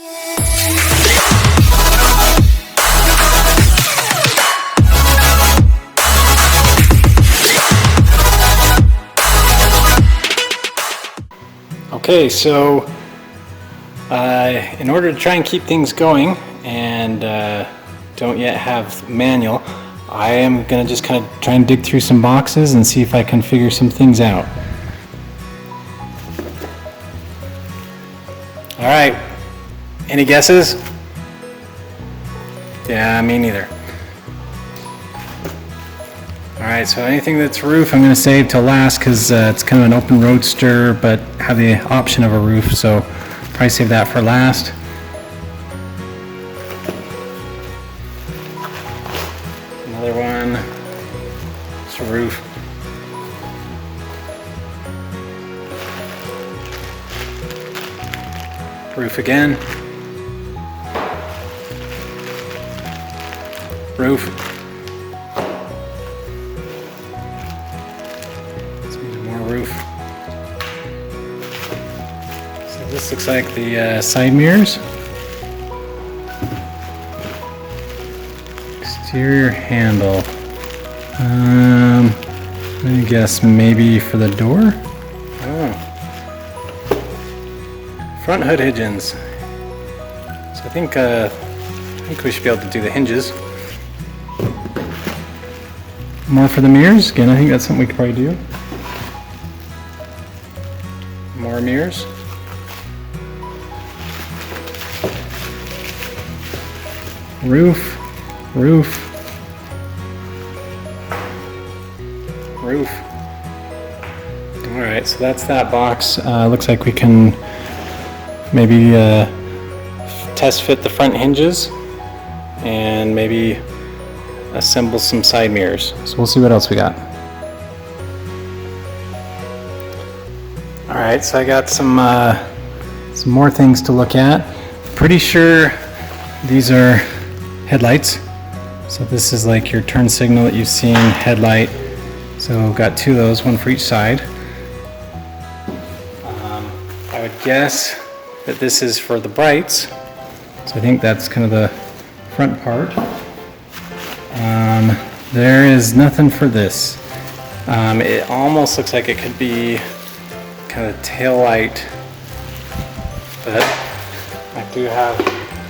Okay, so in order to try and keep things going and don't yet have manual, I am going to just kind of try and dig through some boxes and see if I can figure some things out. Alright, any guesses? Yeah, me neither. Alright, so anything that's roof I'm going to save till last because it's kind of an open roadster but have the option of a roof, so probably save that for last. Another one, it's a roof. Roof again. Roof. Roof. So this looks like the side mirrors. Exterior handle. I guess maybe for the door? Oh. Front hood hinges. So I think we should be able to do the hinges. More for the mirrors. Again, I think that's something we could probably do. More mirrors. Roof, roof, roof. Alright, so that's that box. Looks like we can maybe test fit the front hinges and maybe assemble some side mirrors. So we'll see what else we got. Alright, so I got some more things to look at. Pretty sure these are headlights. So this is like your turn signal that you've seen, headlight. So I've got two of those, one for each side. I would guess that this is for the brights. So I think that's kind of the front part. There is nothing for this. It almost looks like it could be kind of tail light, but I do have,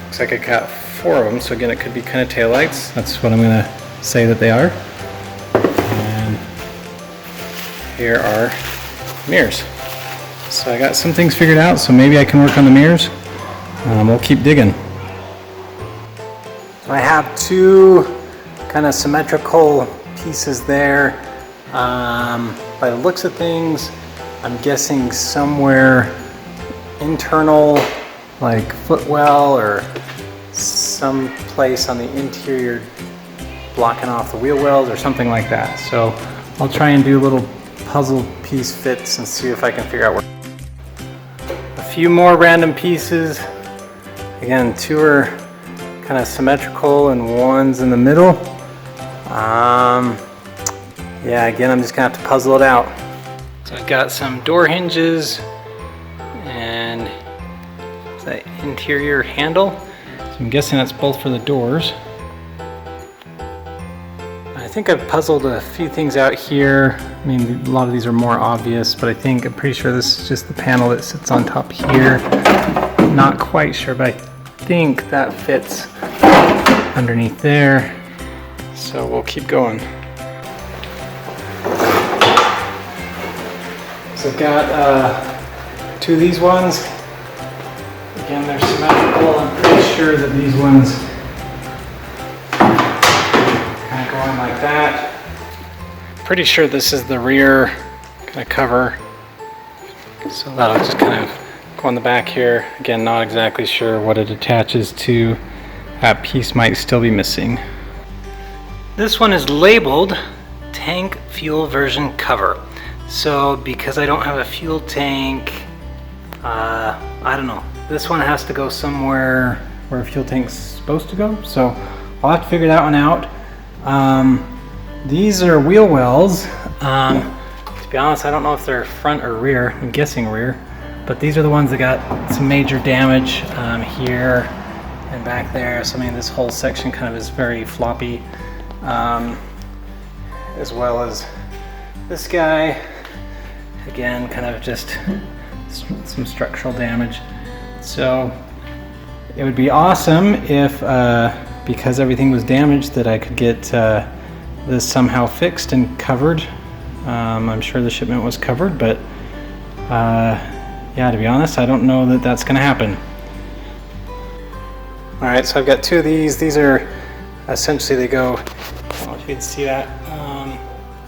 looks like I got 4 of them, so again it could be kind of tail lights. That's what I'm going to say that they are. And here are mirrors. So I got some things figured out, so maybe I can work on the mirrors. We'll keep digging. I have 2 kind of symmetrical pieces there. By the looks of things, I'm guessing somewhere internal, like footwell or some place on the interior blocking off the wheel wells or something like that. So I'll try and do little puzzle piece fits and see if I can figure out where. A few more random pieces. Again, 2 are kind of symmetrical and 1's in the middle. Yeah, again, I'm just gonna have to puzzle it out. So I've got some door hinges and the interior handle. So I'm guessing that's both for the doors. I think I've puzzled a few things out here. I mean, a lot of these are more obvious, but I'm pretty sure this is just the panel that sits on top here. Not quite sure, but I think that fits underneath there. So we'll keep going. So I've got 2 of these ones. Again, they're symmetrical. I'm pretty sure that these ones kind of go on like that. Pretty sure this is the rear kind of cover. So that'll just kind of go on the back here. Again, not exactly sure what it attaches to. That piece might still be missing. This one is labeled tank fuel version cover. So because I don't have a fuel tank, I don't know. This one has to go somewhere where a fuel tank's supposed to go. So I'll have to figure that one out. These are wheel wells. To be honest, I don't know if they're front or rear. I'm guessing rear. but these are the ones that got some major damage here and back there. So I mean, this whole section kind of is very floppy, as well as this guy. Again, kind of just some structural damage. So it would be awesome if, because everything was damaged, that I could get this somehow fixed and covered. I'm sure the shipment was covered, but yeah, to be honest, I don't know that that's going to happen. All right, so I've got two of these. These are essentially, they go, I don't know if you can see that,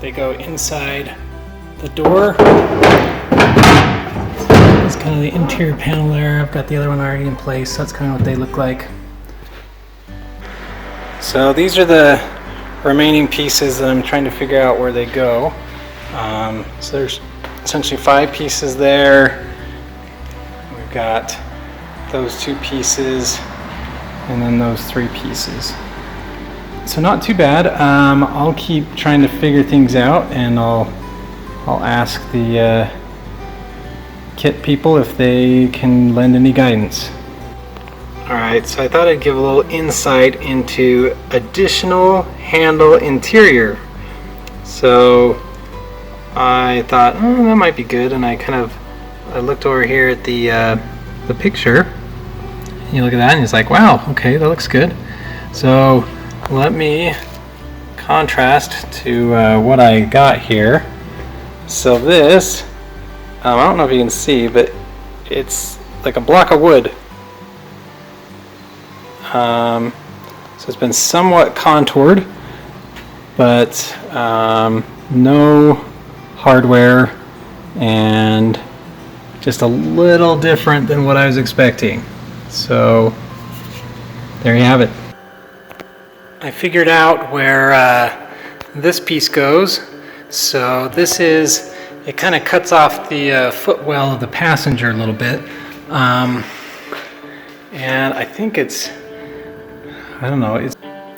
they go inside the door. It's kind of the interior panel there. I've got the other one already in place. That's kind of what they look like. So these are the remaining pieces that I'm trying to figure out where they go. So there's essentially 5 pieces there. We've got those 2 pieces and then those 3 pieces. So not too bad. I'll keep trying to figure things out, and I'll ask the kit people if they can lend any guidance. Alright, so I thought I'd give a little insight into additional handle interior. So I thought, oh, that might be good, and I looked over here at the picture. You look at that and it's like, wow, okay, that looks good. So let me contrast to what I got here. So this, I don't know if you can see, but it's like a block of wood. So it's been somewhat contoured, but no hardware, and just a little different than what I was expecting. So there you have it. I figured out where this piece goes. So this is, it kind of cuts off the footwell of the passenger a little bit. And I think it's, I don't know.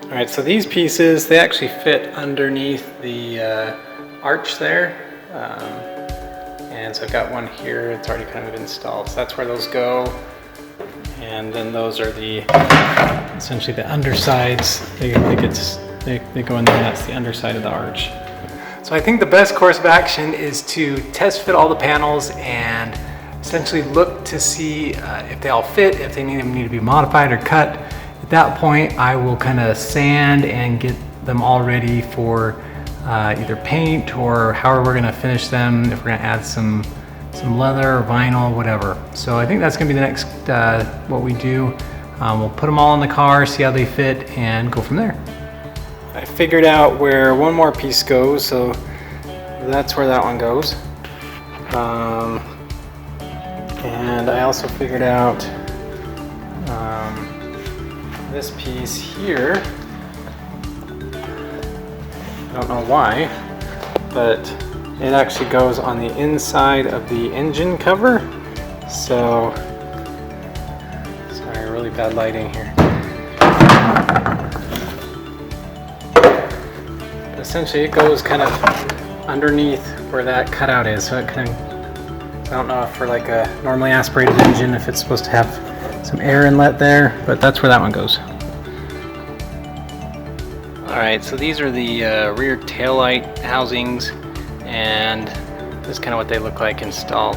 All right, so these pieces, they actually fit underneath the arch there. And so I've got one here, it's already kind of installed. So that's where those go. And then those are the, essentially the undersides. They go in there, that's the underside of the arch. So I think the best course of action is to test fit all the panels and essentially look to see if they all fit, if they need to be modified or cut. At that point, I will kind of sand and get them all ready for either paint or however we're gonna finish them, if we're gonna add some leather or vinyl, whatever. So I think that's gonna be the next, what we do. We'll put them all in the car, see how they fit, and go from there. I figured out where one more piece goes, so that's where that one goes. And I also figured out this piece here. I don't know why, but it actually goes on the inside of the engine cover. So, sorry, really bad lighting here. But essentially it goes kind of underneath where that cutout is. So it kind of, I don't know if for like a normally aspirated engine, if it's supposed to have some air inlet there, but that's where that one goes. Alright, so these are the rear taillight housings, and this is kind of what they look like installed.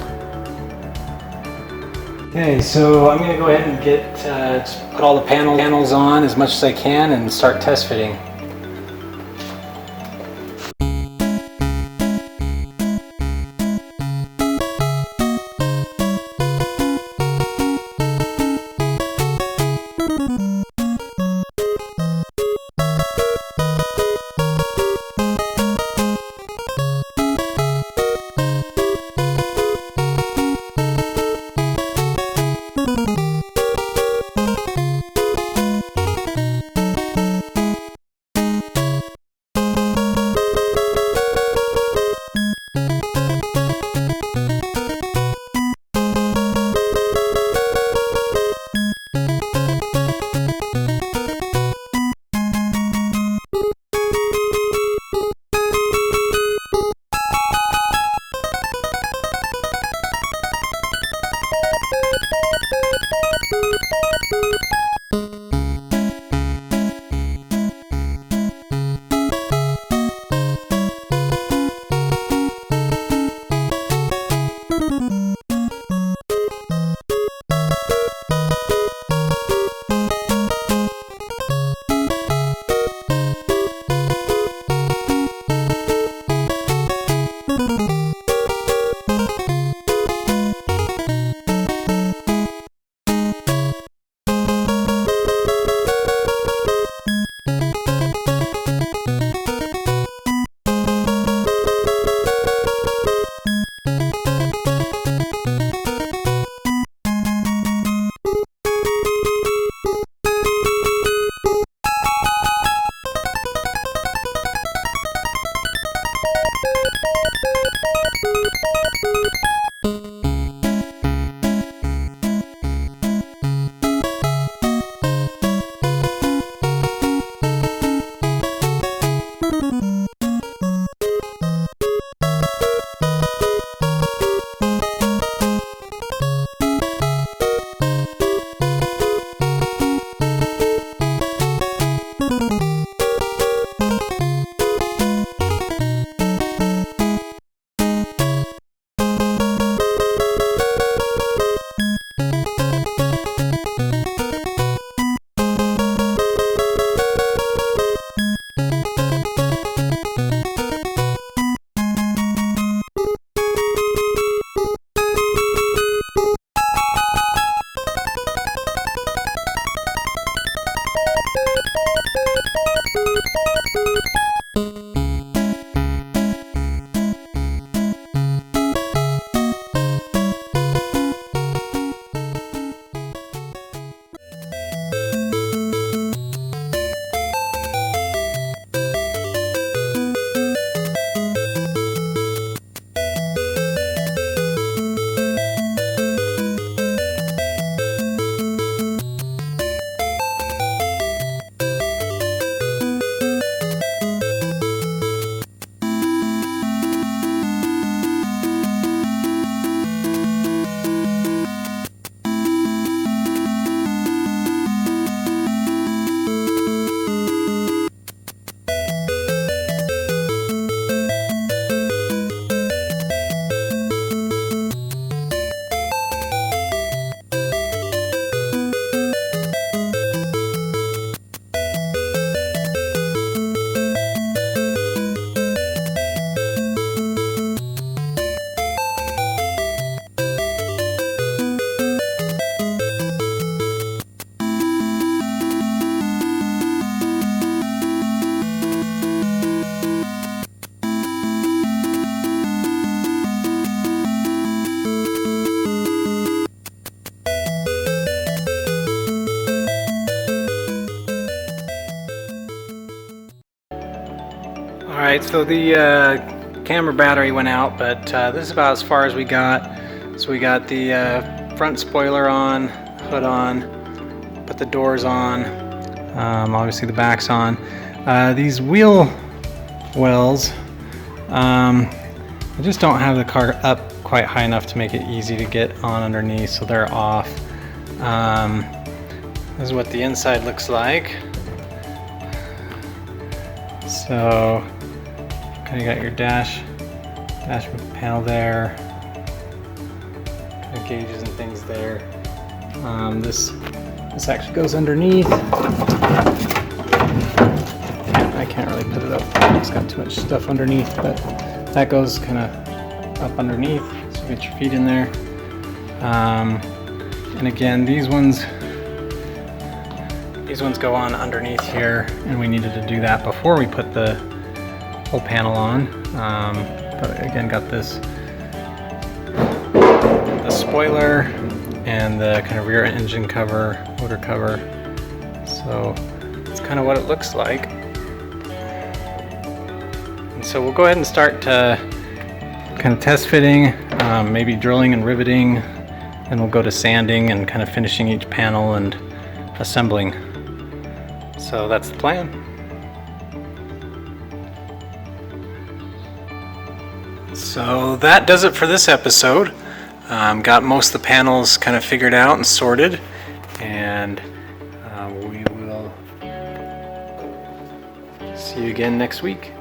Okay, so I'm going to go ahead and get just put all the panels on as much as I can and start test fitting. Alright, so the camera battery went out, but this is about as far as we got. So we got the front spoiler on, hood on, put the doors on, obviously the back's on. These wheel wells, I just don't have the car up quite high enough to make it easy to get on underneath, so they're off. This is what the inside looks like. So kind of got your dash panel there, kind of gauges and things there. This actually goes underneath. I can't really put it up, it's got too much stuff underneath, but that goes kind of up underneath, so get your feet in there. And again, these ones go on underneath here, and we needed to do that before we put the whole panel on. But again, got the spoiler and the kind of rear engine cover, motor cover. So it's kind of what it looks like. And so we'll go ahead and start kind of test fitting, maybe drilling and riveting, and we'll go to sanding and kind of finishing each panel and assembling. So that's the plan. So that does it for this episode. Got most of the panels kind of figured out and sorted, and We will see you again next week.